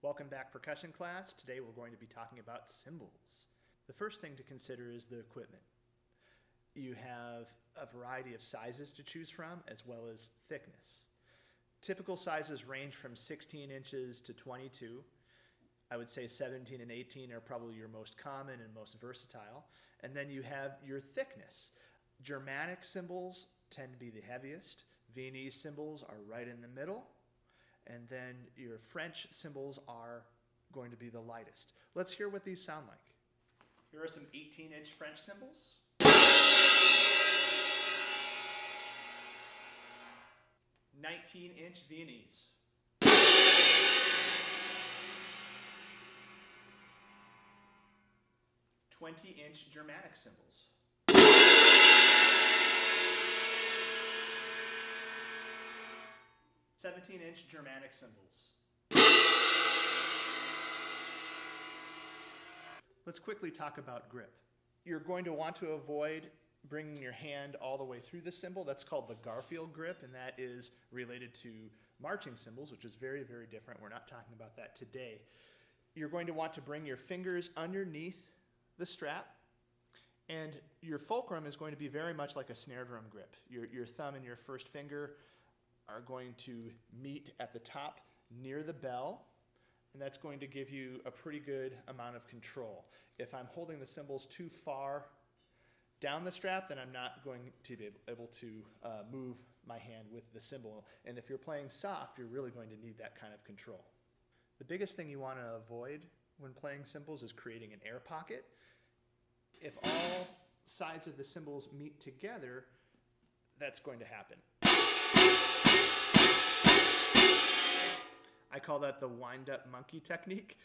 Welcome back, percussion class. Today we're going to be talking about cymbals. The first thing to consider is the equipment. You have a variety of sizes to choose from, as well as thickness. Typical sizes range from 16 inches to 22. I would say 17 and 18 are probably your most common and most versatile. And then you have your thickness. Germanic cymbals tend to be the heaviest. Viennese cymbals are right in the middle. And then your French cymbals are going to be the lightest. Let's hear what these sound like. Here are some 18-inch French cymbals. 19-inch Viennese. 20-inch Germanic cymbals. 17-inch Germanic cymbals. Let's quickly talk about grip. You're going to want to avoid bringing your hand all the way through the cymbal. That's called the Garfield grip, and that is related to marching cymbals, which is very, very different. We're not talking about that today. You're going to want to bring your fingers underneath the strap, and your fulcrum is going to be very much like a snare drum grip. Your thumb and your first finger are going to meet at the top near the bell, and that's going to give you a pretty good amount of control. If I'm holding the cymbals too far down the strap, then I'm not going to be able to move my hand with the cymbal. And if you're playing soft, you're really going to need that kind of control. The biggest thing you want to avoid when playing cymbals is creating an air pocket. If all sides of the cymbals meet together, that's going to happen. I call that the wind-up monkey technique.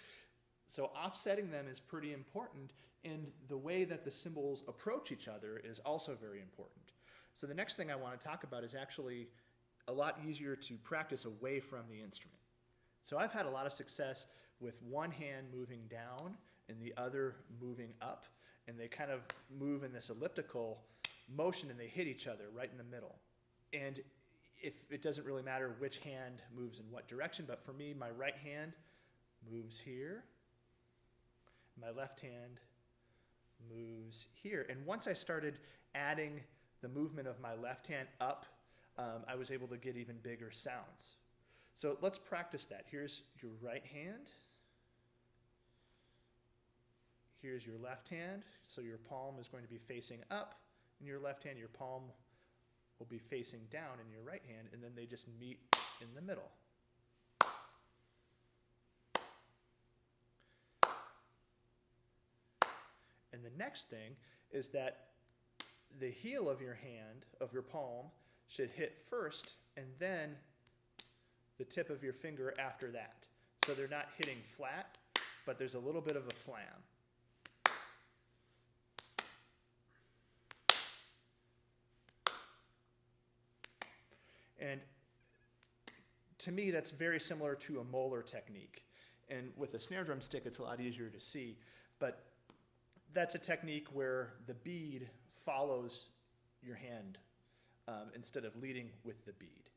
So offsetting them is pretty important, and the way that the cymbals approach each other is also very important. So the next thing I want to talk about is actually a lot easier to practice away from the instrument. So I've had a lot of success with one hand moving down and the other moving up, and they kind of move in this elliptical motion and they hit each other right in the middle. And if it doesn't really matter which hand moves in what direction, but for me, my right hand moves here, my left hand moves here. And once I started adding the movement of my left hand up, I was able to get even bigger sounds. So let's practice that. Here's your right hand. Here's your left hand. So your palm is going to be facing up. In your left hand, your palm will be facing down in your right hand, and then they just meet in the middle. And the next thing is that the heel of your hand, of your palm, should hit first, and then the tip of your finger after that. So they're not hitting flat, but there's a little bit of a flam. And to me, that's very similar to a molar technique. And with a snare drum stick, it's a lot easier to see. But that's a technique where the bead follows your hand instead of leading with the bead.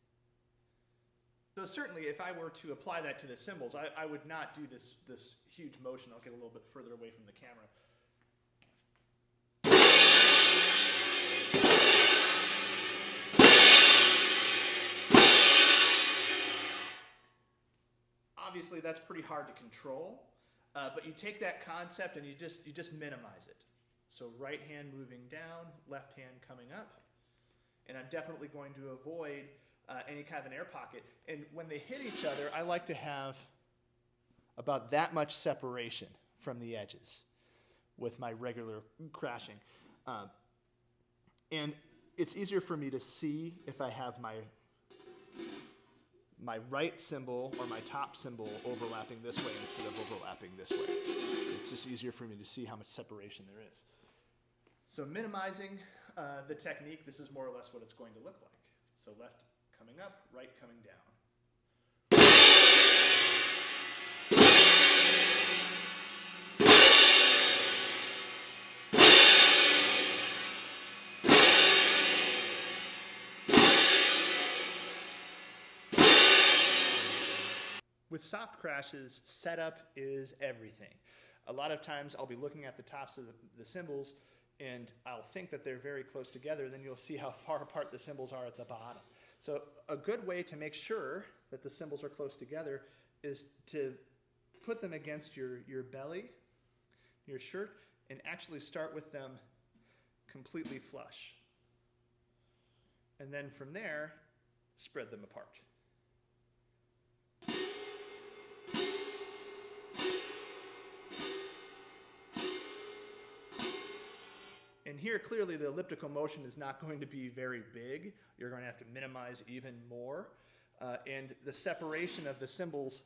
So certainly, if I were to apply that to the cymbals, I would not do this huge motion. I'll get a little bit further away from the camera. Obviously, that's pretty hard to control, but you take that concept and you just minimize it. So right hand moving down, left hand coming up, and I'm definitely going to avoid any kind of an air pocket. And when they hit each other, I like to have about that much separation from the edges with my regular crashing. And it's easier for me to see if I have my right cymbal or my top cymbal overlapping this way instead of overlapping this way. It's just easier for me to see how much separation there is. So minimizing the technique, this is more or less what it's going to look like. So left coming up, right coming down. With soft crashes, setup is everything. A lot of times I'll be looking at the tops of the cymbals and I'll think that they're very close together, then you'll see how far apart the cymbals are at the bottom. So a good way to make sure that the cymbals are close together is to put them against your belly, your shirt, and actually start with them completely flush. And then from there, spread them apart. And here, clearly, the elliptical motion is not going to be very big. You're going to have to minimize even more. And the separation of the cymbals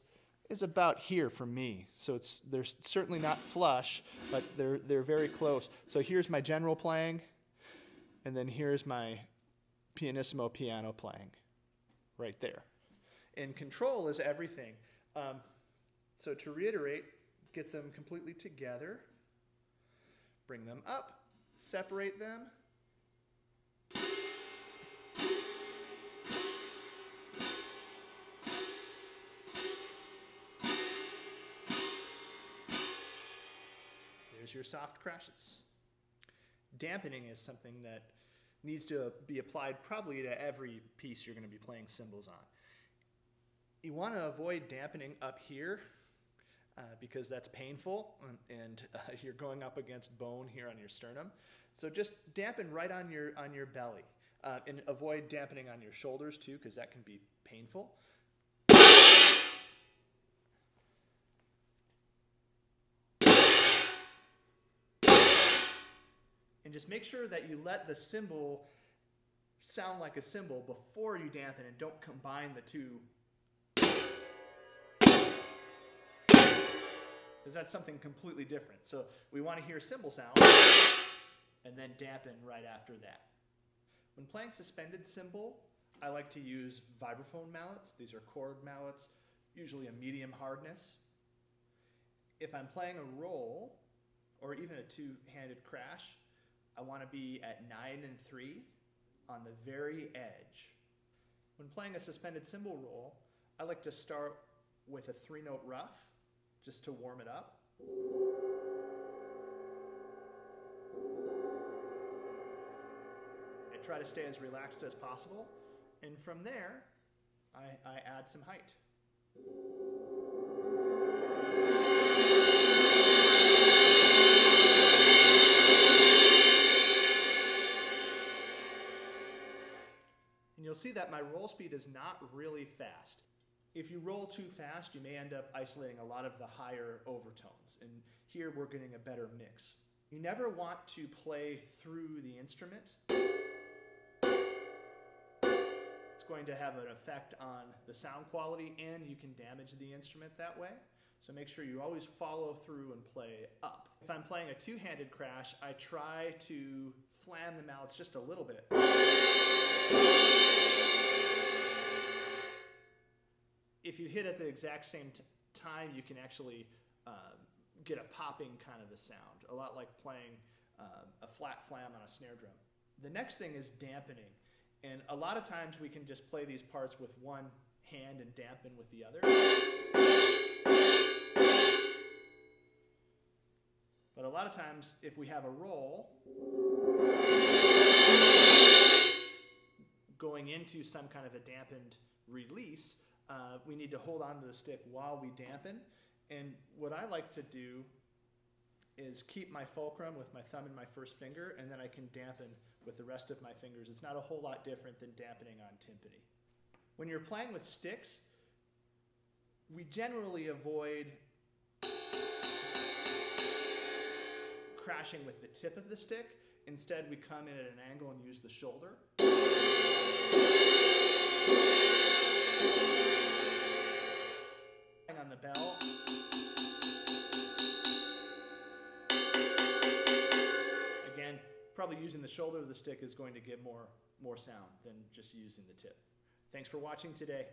is about here for me. So they're certainly not flush, but they're very close. So here's my general playing, and then here's my pianissimo piano playing, right there. And control is everything. So to reiterate, get them completely together, bring them up, separate them, here's your soft crashes. Dampening is something that needs to be applied probably to every piece you're going to be playing cymbals on. You want to avoid dampening up here because that's painful and you're going up against bone here on your sternum. So just dampen right on your belly and avoid dampening on your shoulders too, because that can be painful. And just make sure that you let the cymbal sound like a cymbal before you dampen and don't combine the two. Because that's something completely different. So we want to hear cymbal sound and then dampen right after that. When playing suspended cymbal, I like to use vibraphone mallets. These are chord mallets, usually a medium hardness. If I'm playing a roll or even a two-handed crash, I want to be at 9 and 3 on the very edge. When playing a suspended cymbal roll, I like to start with a 3-note rough just to warm it up. I try to stay as relaxed as possible, and from there, I add some height. And you'll see that my roll speed is not really fast. If you roll too fast, you may end up isolating a lot of the higher overtones. And here we're getting a better mix. You never want to play through the instrument. It's going to have an effect on the sound quality, and you can damage the instrument that way. So make sure you always follow through and play up. If I'm playing a two-handed crash, I try to flam the mallets just a little bit. If you hit at the exact same time, you can actually get a popping kind of a sound, a lot like playing a flat flam on a snare drum. The next thing is dampening, and a lot of times we can just play these parts with one hand and dampen with the other. But a lot of times, if we have a roll going into some kind of a dampened release, we need to hold on to the stick while we dampen. And what I like to do is keep my fulcrum with my thumb and my first finger, and then I can dampen with the rest of my fingers. It's not a whole lot different than dampening on timpani. When you're playing with sticks, we generally avoid crashing with the tip of the stick. Instead, we come in at an angle and use the shoulder. On the bell. Again, probably using the shoulder of the stick is going to get more sound than just using the tip. Thanks for watching today.